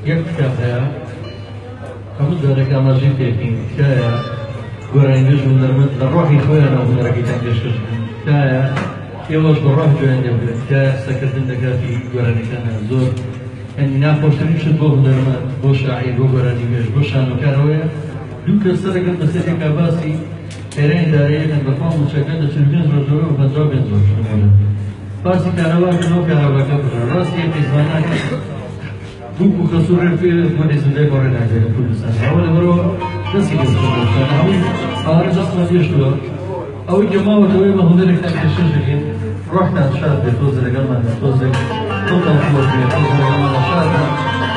یک کافه همون داره که آماجی تکین که گرایندش هنرمند لروحی خویه نه هنرکی تنگش که یواش بروح جوینده بود که سکردن دکاتی گرانی کنه زور یعنی نخوشترین شد با هنرمند با شاعر با گرانی میش با شانوکارویه دو کسر اگر بسیاری کاباسی ایران داره یکن بفهم مشکل دچارگان روزوره و پنجاب بنزور شده باسی کاروا کنو کاروا کبر راستی پیزوانه بوکو خسوره فی مدیسنده کاره نجاری پولسان اول برو دستی کسر کنه همین آرز اسمانیش دو اوی جماعت اوی ما هنری کشش شدیم رحنا شاد بتوز رجال من توز توتم فوز بتوز رجال من شاد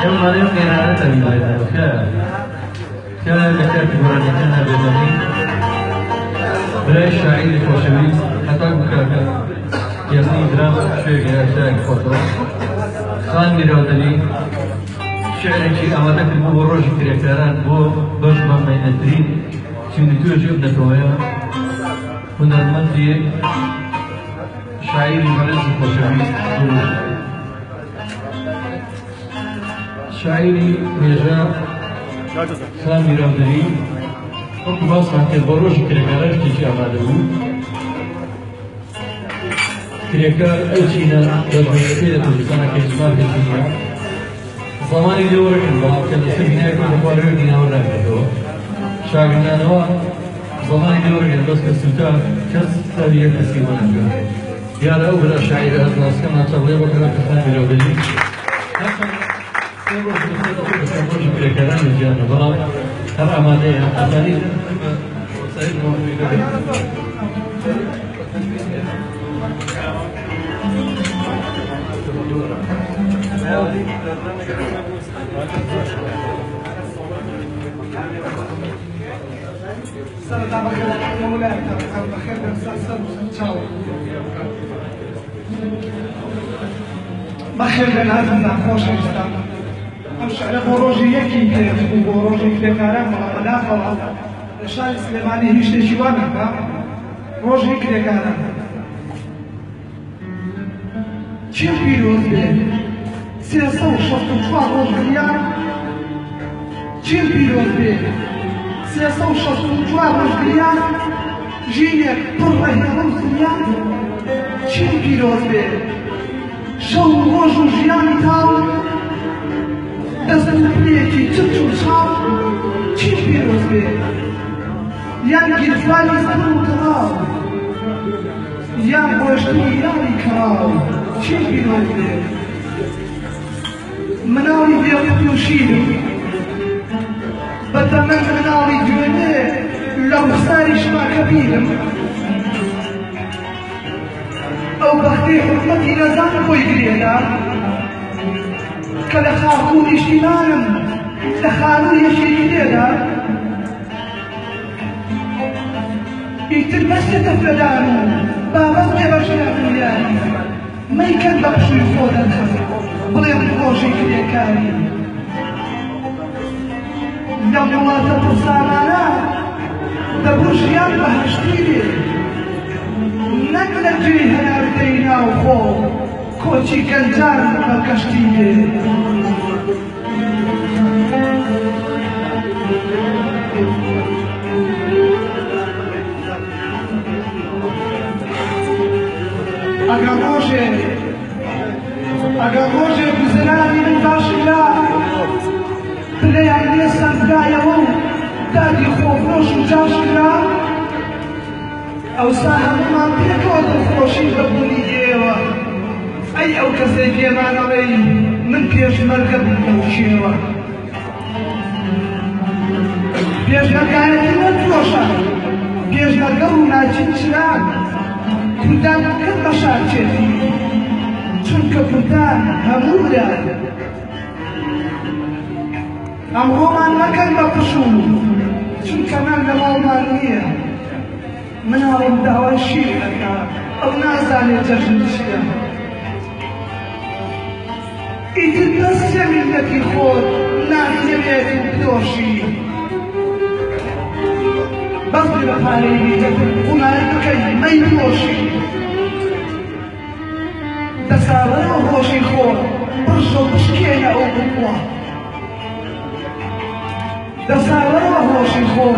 يوم ما يوم كنا نتمنى هذا كان ذكرت براني أنا بمني بلاش شاعر خوشبيز حتى مكاكا يسني درام شيء شاعر خطر خان ميرودلي شعري شيء أمانك المبرج كريكاران بو بجمع من الدرين سندتو جبنا تويا هنرمندي شاعري بلز خوشبيز شاعري بيجا خان ميرودلي وقت باصا كالبروج كريكاران تيجي أمانه كريكار ألشينا دبيتي لتوزيسانا كيزمار في الدنيا زماني دورك الباب كان السبينا يكون مقارنة دينا ولا كده شاعرنا نوا زماني دورك بس كسلتا كس تاريخ كسيوانا جا يا رأوا بلا شاعر أزلاس كما تغلب وكذا كخان ميرودلي كريكاران الجانا بلا هر أمانة أماني سعيد موفق بخير لازم نعرفوش الإسلام. أمشي على بروجي يكي كيف بروجي كيف كلام ولا خلاص. الشاعر السليماني هيش تجوانا بروجي كيف كلام. چه پیروز به 363 روز گریان چه پیروز به 363 روز گریان جینک پر رهنمون سریان چه پیروز به شو روز و ژیانی تاو دەست و پلێکی چرچ و چاو چه پیروز به یان گیرفانی زەبر و تەواو یان گۆشتی یاری کراو چه پیروز به مناڵی بێقوت و شیرم بەتەمەن مناڵی گوێنێ لە وساری شماکە بیرم ئەو بەختەی حکومەتی نەزان بۆی گرێدا کە لە خاک و نیشتیمانم لە خانوو یەشێکی لێدا ئیتر بەستێتە فێدان و بابەت بێبەشیان دنیایی مەیکەن بە پشووی خۆ دەرخەم بڵێم خۆشی کرێکاری لەم وڵاتە پرسانانە دەبوو ژیان بەهەشتی بێ نەک لە جێی هەناردەی ناوخۆ کۆچی گەنجان بە کەشتی بێ ئەگەر ڕۆژێ گوزەرانی من باشیلا پلەیان لێ سەردایەوە و دادی خۆفرۆش و جاشکرا ئەوسا هەموومان پێکەوە دڵخۆشی بەبوونی ئێوە ئەی ئەو کەسەی پێمانەڵێی من پێشمەرگە بکەوشێوە پێشمەرگایەتی نەترۆشە پێشمەرگە و ناچین چران کوردان بکەن بە شارچێتی چونکە کوردان هەموو بران ئەمڕۆمان مەکەن بە پشوو چونکە من لە ماڵمان نییە مناڵم داوای شیر دەکا ئەو نازانێت جەژن چییە ئیتر بەس جەمیلەتی خۆت ناهێنێت و بدۆشی بەس بێ بە پارەی قوماری بکەی مەیدۆشی دەساوەرەوە خۆشی خۆ بڕژە و بشکێنە ئەو بکووە دەساڵەوە هۆشی خۆم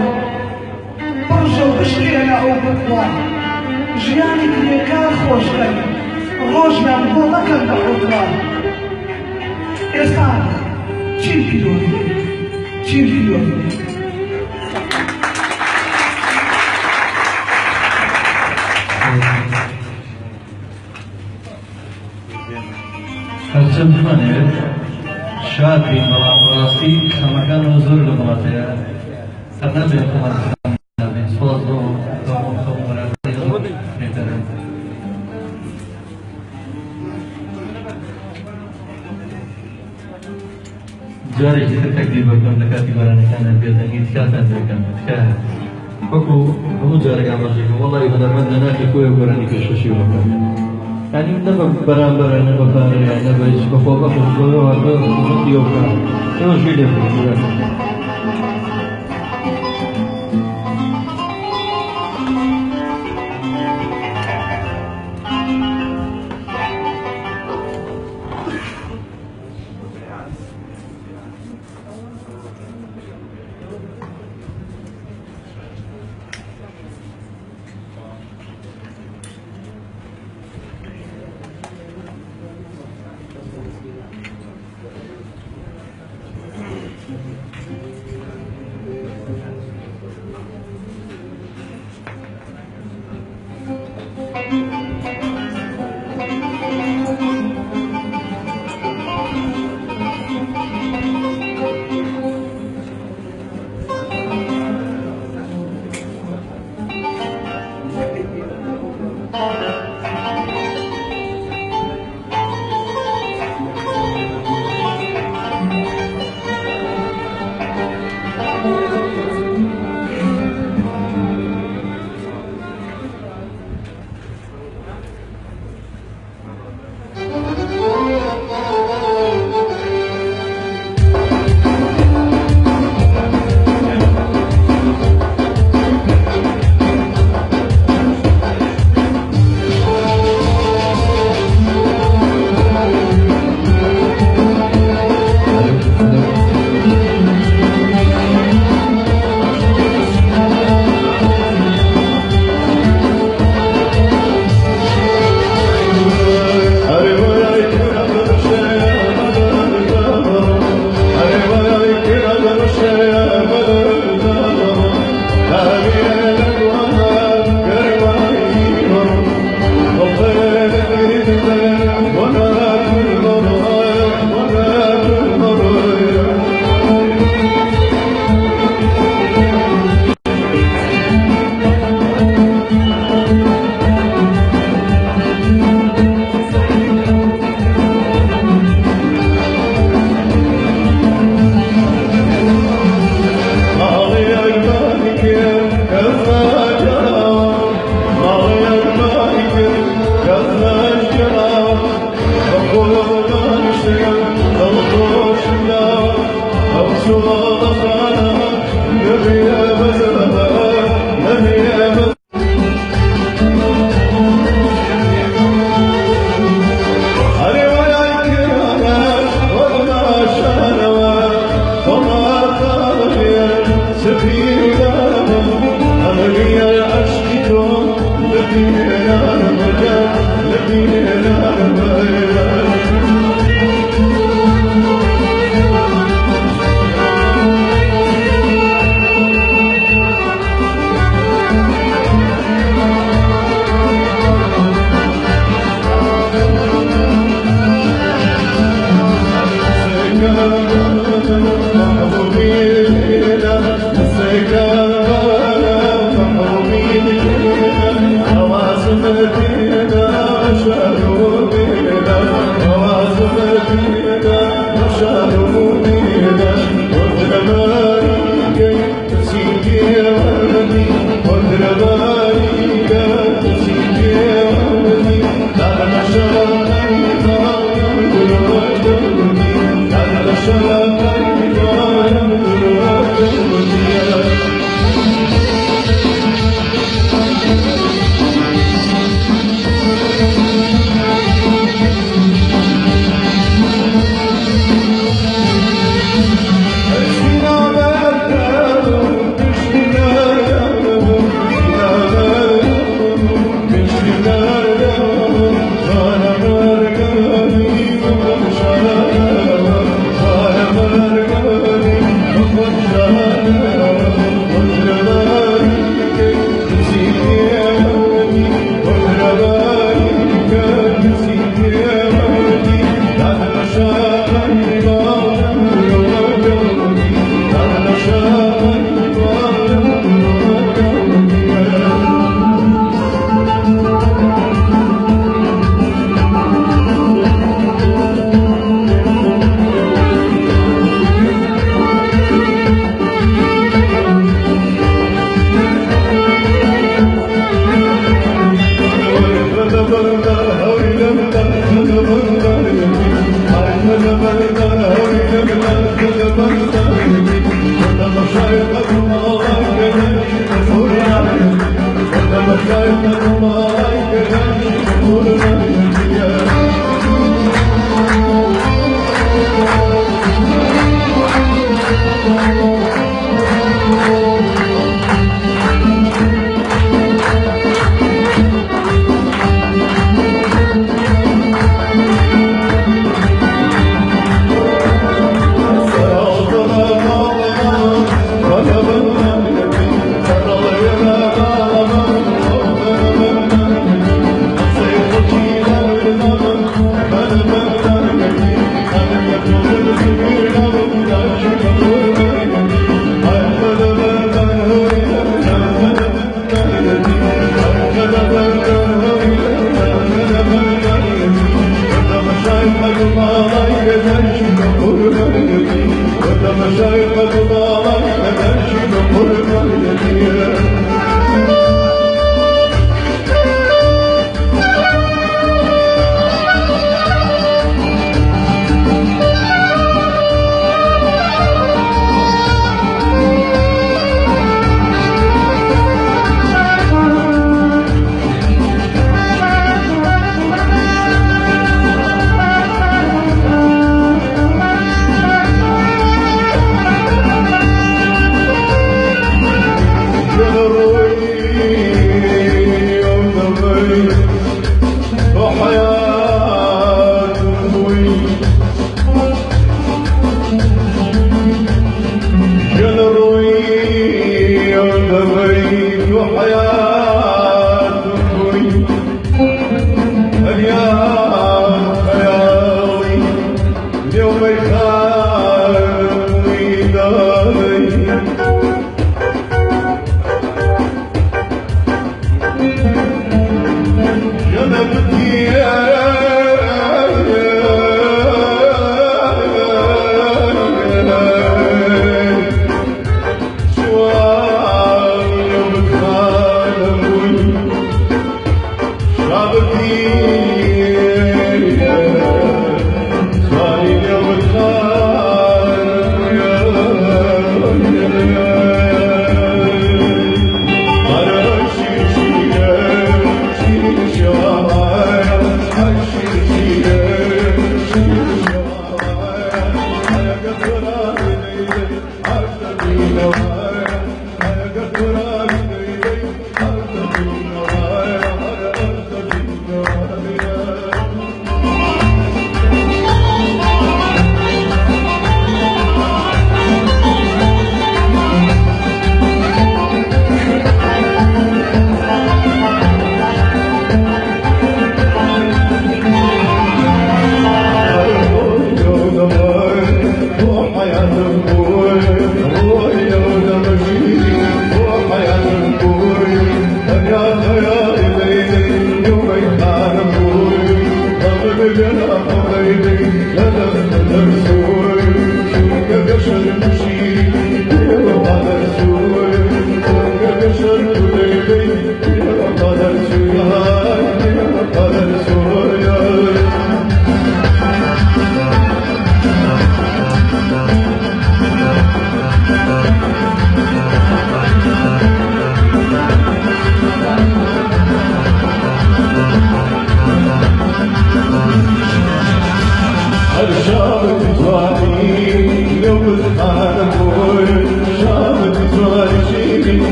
پڕژە و بشکێنە ئەو بخوا ژیانی کرێکار خۆشکەن ڕۆژیان بۆ مەکەن بە حوتوا ئێستا چین پیرۆزی چین پیرۆزی هەرچەند بمانێت شاد بین بەڵام ڕاستی خەمەکانەوە زۆر لە وڵاتەیە هەر نەبێت خەمەکان نابێت سۆز بۆ خەم بەرامبەری زۆر بێتەرە جارێکی تر تەکبیر بکەم لە کاتی بارانەکانە بێدەنگی تکاتان دەکەم تکایە وەکو هەموو جارێک ئاماژەی وەڵی بەدەرمەند لە ناخی خۆی گۆرانی پێشکەشی وەکەم یعنی نه بەرامبەرە نە بەپارەیە نە بە هیچ بەخۆ بەخۆشبەوە بەخۆندی ئەو بکە ئێوەشی لێ بکەن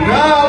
Now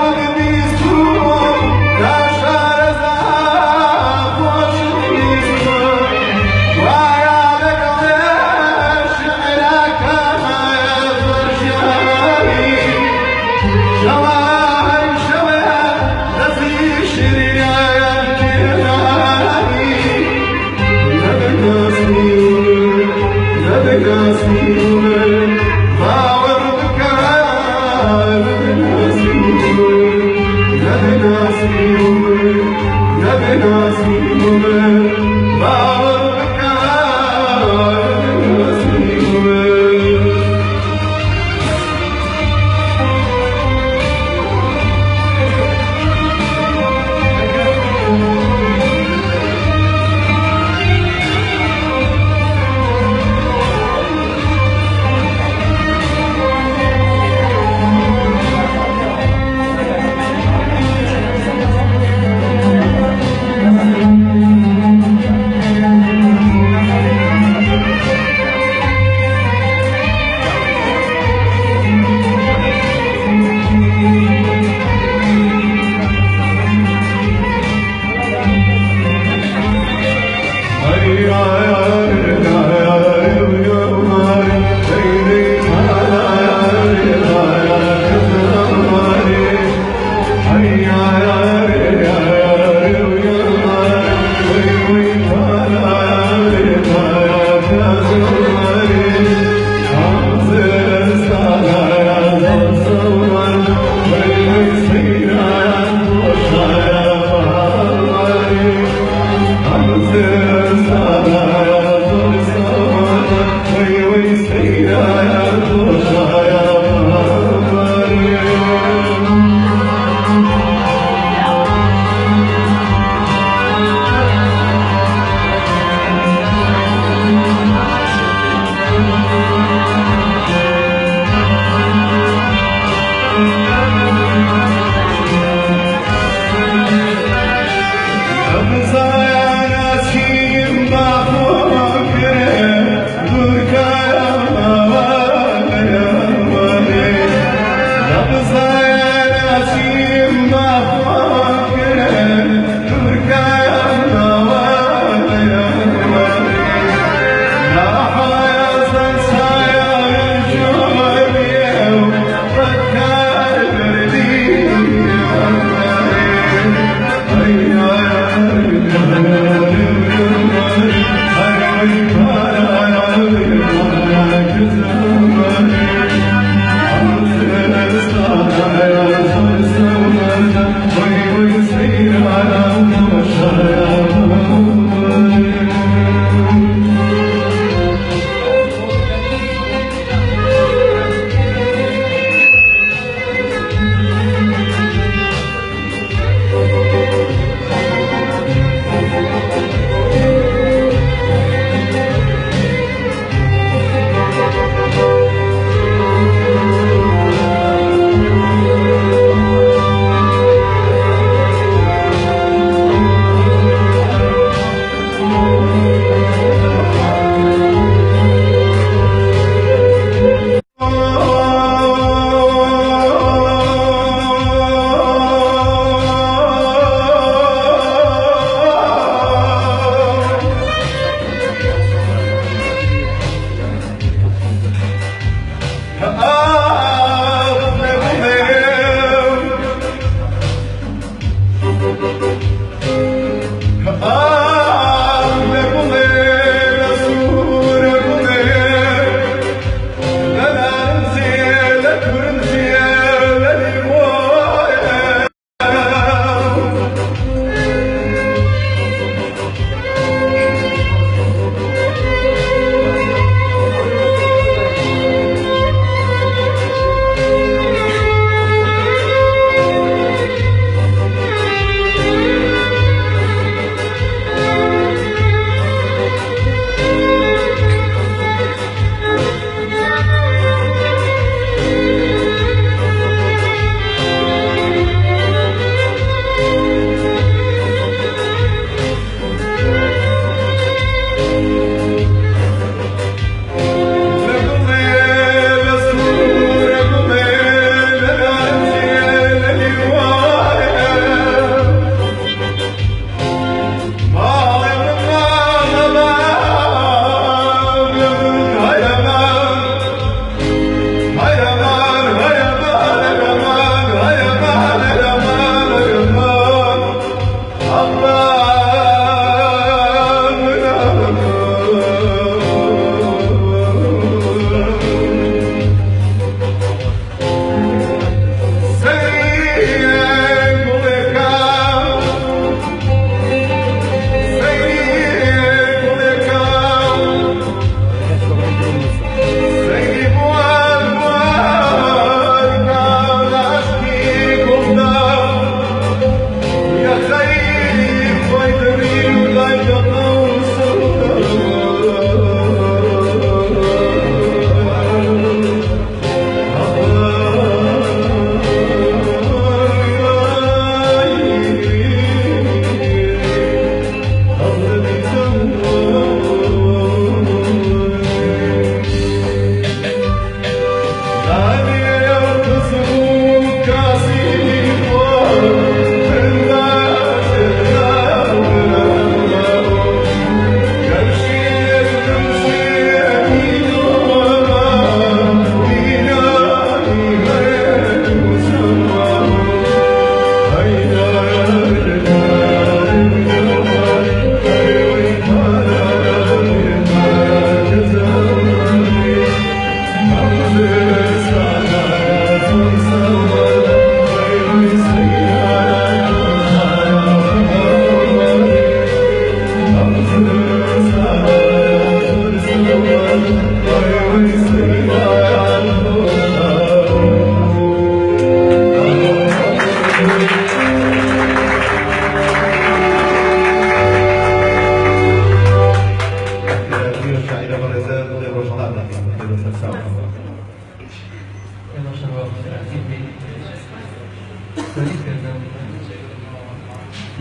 كما شروا في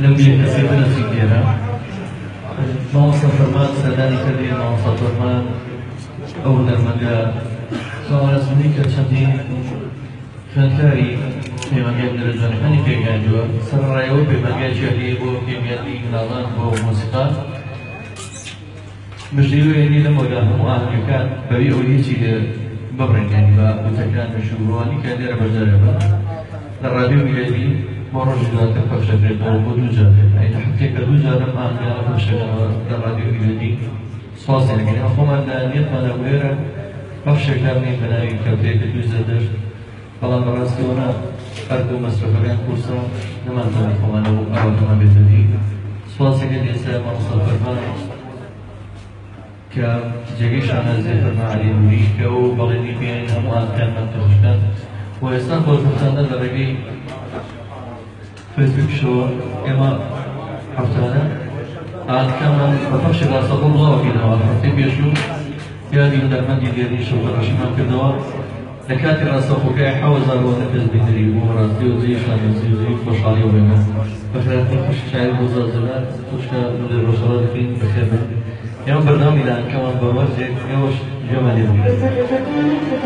لو يكسبنا في كيرا ما وصل فرمان سداني كذي ما وصل فرمان أو نرمجا سواء اسمي كشدي فنكاري في مجال درجة خاني في جانجوا سررايو بمجال شهري بو كيميائي نظام بو موسيقى مجديو يعني لما جاهم أهل كان بريء ويجي ببرن يعني بتكان مشهوراني كان يرى بجربه الراديو ميلادي مرة جدا تفرش في القلب وجوجا أي تحكي كوجا لم أعمل أفرش الراديو ميلادي صاصي لكن أفهم أن نيت ما نوير فرش كامل بناي كافيه كوجا در فلان براسيونا أردو مصرف بين كورسا نما نفهم أنه أول ما بيتدي صاصي كده يسمى مصطفى فرمان كجيش أنا زفر مع علي كأو بغني بين أموال كان متخشان ويستقبل فتانا لرجي فيسبوك شو إما حفتانا عن كمان بفرش راسب الله كده وحفتي بيشو يا دي درمان دي ديري شو فرشمان كده لكاتي راسبو كي حوزر ونفذ بدري ومراس ديو زي شان زي خوش علي وبينا فخلاتني خوش شعير بوزازلات خوش مدير رسالات فين بخيبه يوم برنامج الآن كمان بروزك يوش جمالي القلب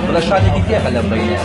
ولا شادي دي كيف على بينه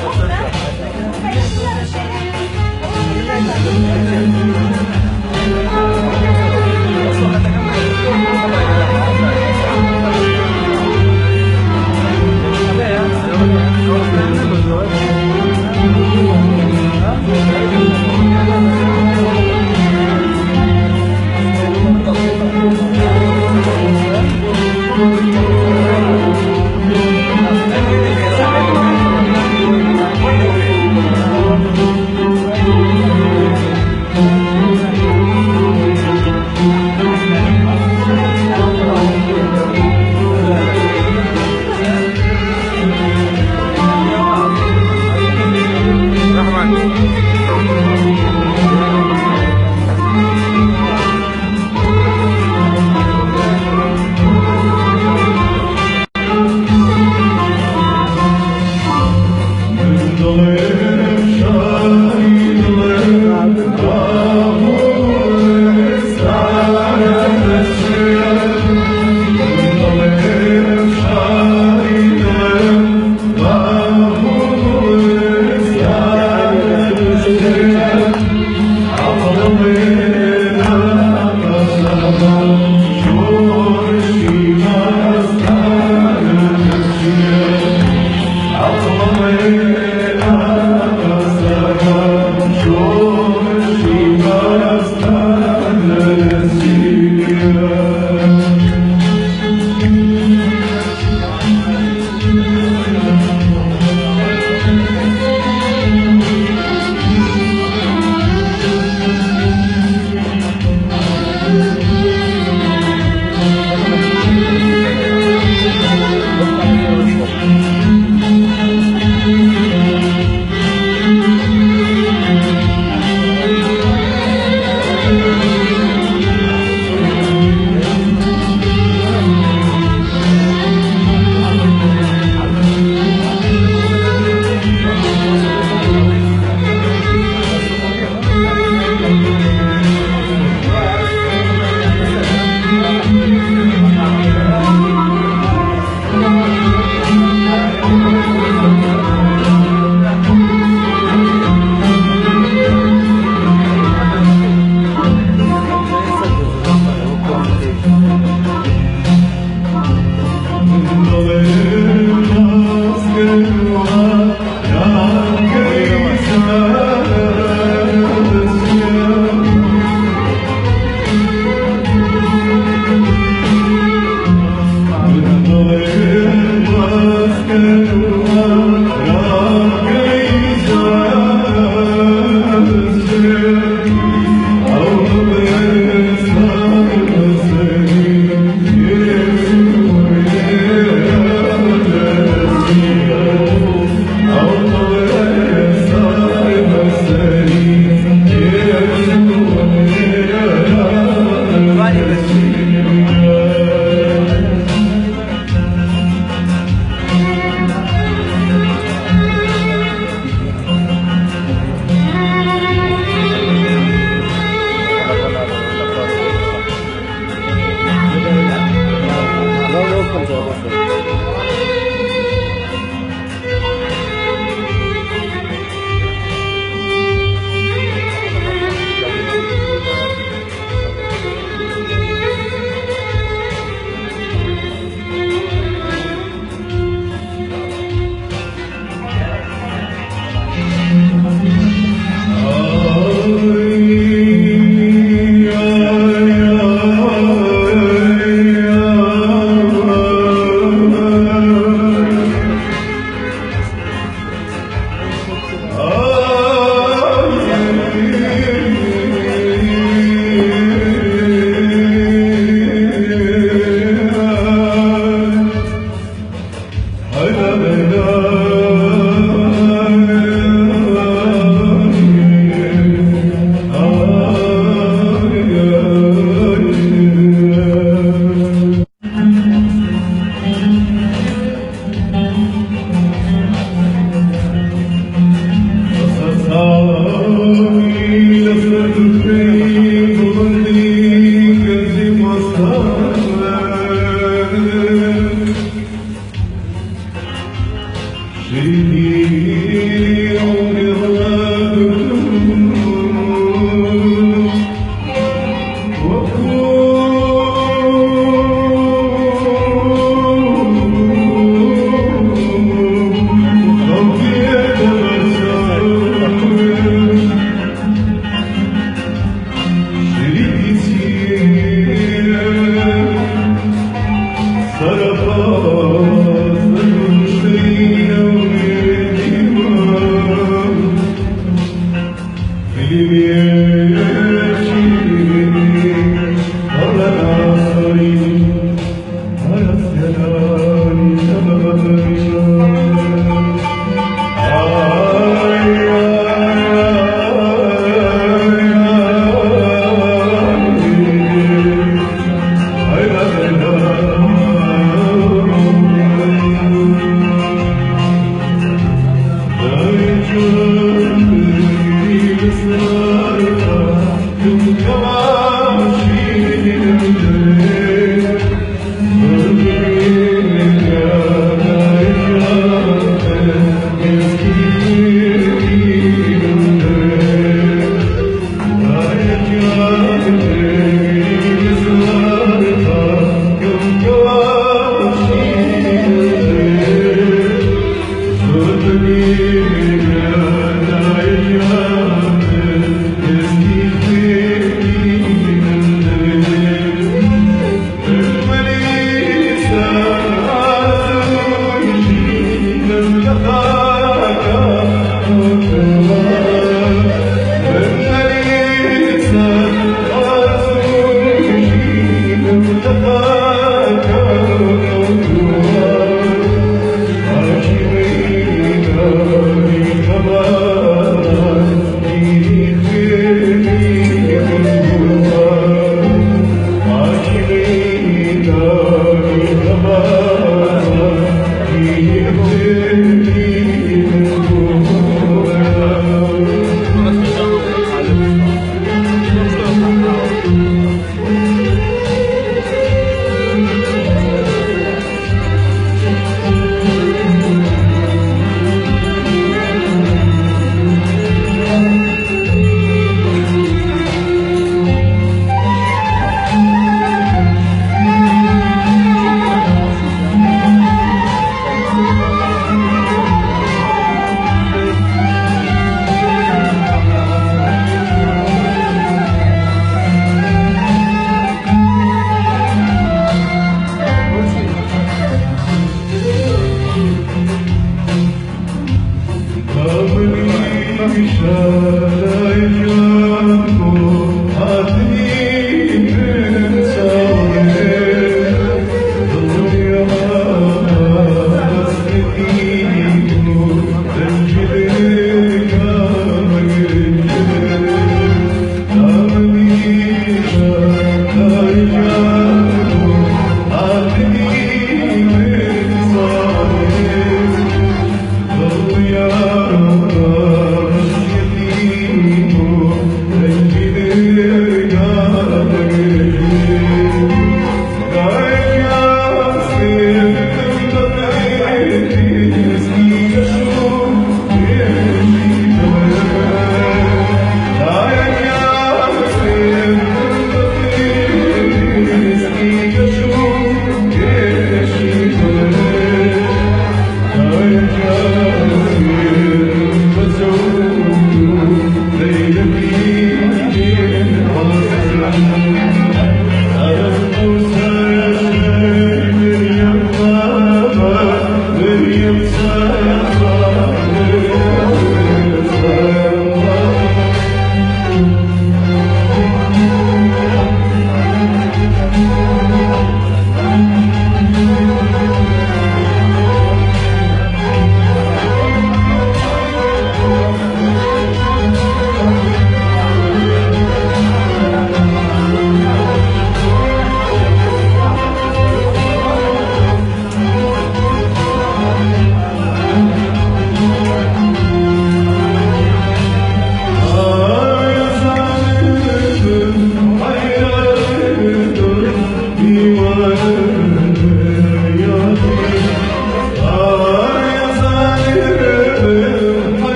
Hallelujah.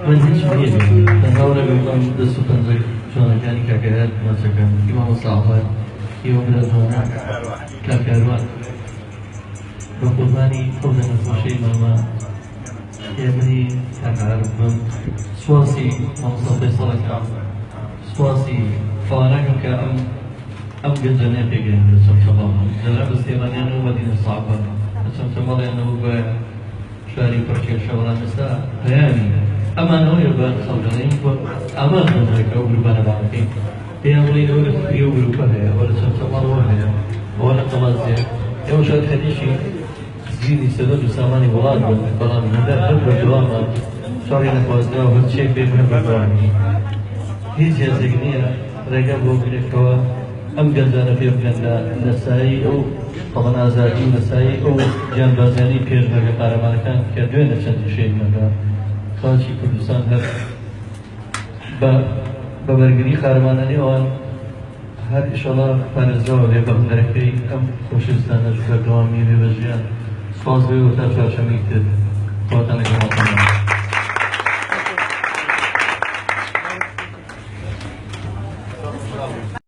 من هیچ میدیم تنها نگفتم دست و پنجه جوانکانی که اگرد مثلا ایمان صاحب ایمان برزانه کافروان با قربانی خود نفوشی ماما یعنی کافرم سواسی مصطفی صالح سواسی فانك أم جنة بيجين بسم الله جلاب استيمانيان ومدينة صعبة بسم الله لأنه شاري برشة شوارع مساء بياني أما أنا يبقى صوتين أما هناك أوروبا بعدين بيعملين أوروبا هي ولا بسم الله هي ولا قماصية يوم شاد حديشي زيني سدود وساماني ولاد بالبلان من هذا خبر جواما شاري نقوازنا وهالشيء بيمهم بقراني هيج هزينية رجع بوجري كوا أم جنزانا في أفغان نسائي أو طبعا أزادي نسائي أو جنب أزاني كير مجا قارمان كان كدوين أشد شيء مجا خالشي كردستان هر ببرگری قارمانانی آن هر إشالله فرزا ولی بخنرکی أم خوشستان نجوم دوامی بوجیان سواز بیو تا چهارشنبه کرد.